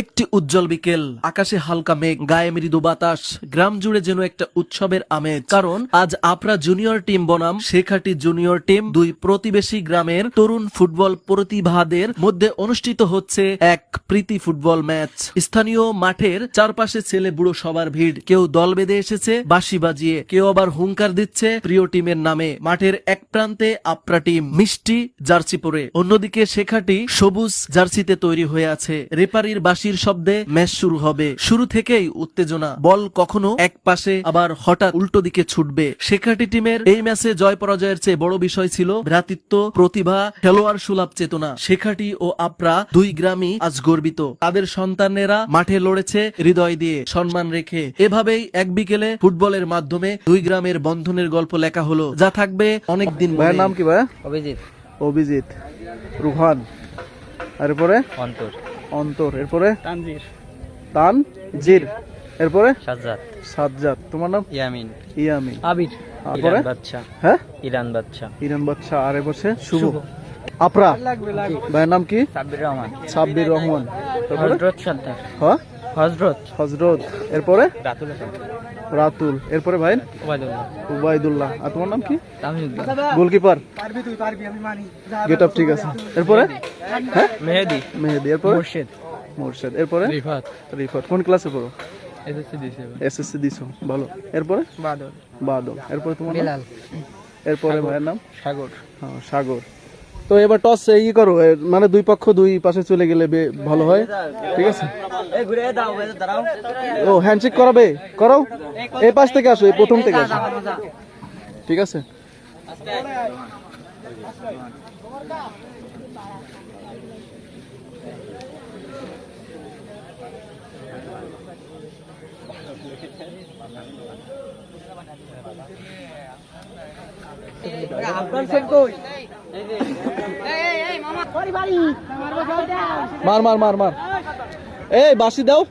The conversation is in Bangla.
একটি উজ্জ্বল বিকেল, আকাশে হালকা মেঘ, গায়ে মৃদু বাতাস, গ্রাম জুড়ে যেন একটা উৎসবের আমেজ। কারণ আজ আপরা জুনিয়র টিম বনাম শেখাটি জুনিয়র টিম, দুই প্রতিবেশী গ্রামের তরুণ ফুটবল প্রতিভাদের মধ্যে অনুষ্ঠিত হচ্ছে এক প্রীতি ফুটবল ম্যাচ। স্থানীয় মাঠের চারপাশে ছেলে বুড়ো সবার ভিড়। কেউ দল বেঁধে এসেছে বাঁশি বাজিয়ে, কেউ আবার হুঙ্কার দিচ্ছে প্রিয় টিমের নামে। মাঠের এক প্রান্তে আপরা টিম মিষ্টি জার্সি পরে, অন্যদিকে শেখাটি সবুজ জার্সিতে তৈরি হয়ে আছে। রেপারির বাঁশির শব্দে ম্যাচ শুরু হবে। শুরু থেকেই উত্তেজনা, বল কখনো এক পাশে আবার হঠাৎ উল্টো দিকে ছুটবে। শেখাটি টিমের এই ম্যাচে জয় পরাজয়ের চেয়ে বড় বিষয় ছিল ভ্রাতৃত্ব, প্রতিভা, খেলোয়াড় সুলভ চেতনা। শেখাটি ও আপরা দুই গ্রামই আজ গর্বিত। তাদের সন্তানেরা মাঠে লড়েছে হৃদয় দিয়ে, সম্মান রেখে। এভাবেই এক বিকেলে ফুটবলের মাধ্যমে দুই গ্রামের বন্ধনের গল্প লেখা হলো, যা থাকবে অনেকদিন। ভাইয়ের নাম কি ভাইয়া? অভিজিৎ। অভিজিৎ, রুহান, আর এরপরে অন্তর। অন্তর, এরপরে তানজির। তানজির, এরপরে সাজ্জাদ। সাজ্জাদ। তোমার নাম? ইয়ামিন। ইয়ামিন। আবির। তারপরে ইরান বাদশা। হ্যাঁ, ইরান বাদশা। ইরান বাদশা। আর এরপরে শুভ। আপরা ভাইয়ের নাম কি? সাব্বির রহমান। সাব্বির রহমান। তারপরে হযরত সর্দার। হ্যাঁ, হযরত। হযরত। এরপরে রাতুল। রাতুল। এরপরে ভাই ওবায়দুল্লাহ। উবাইদুল্লাহ। আর তোমার নাম কি? তামিমুদ্দিন। গোলকিপার। গেট আপ ঠিক আছে। এরপরে হ্যাঁ, মেহেদি। মেহেদি। এরপরে মুর্শিদ। মোরশেদ। এরপরে রিফাত। রিফাত। কোন ক্লাসে পড়ো? এসএসসি দিছে। এসএসসি দিছো, ভালো। এরপরে বাদল। বাদল। এরপরে তোমার নাম? বিলাল। এরপরে ভাইয়ের নাম? সাগর। হ্যাঁ, সাগর। তো এবার টস ই করো, মানে দুই পক্ষ দুই পাশে চলে গেলে ভালো হয়। ঠিক আছে। ও হ্যান্ডশেক করাবে, করো। এই পাশ থেকে আসো, এই প্রথম থেকে আসো। ঠিক আছে। মার মার মার মার, এই বাঁশি দাও।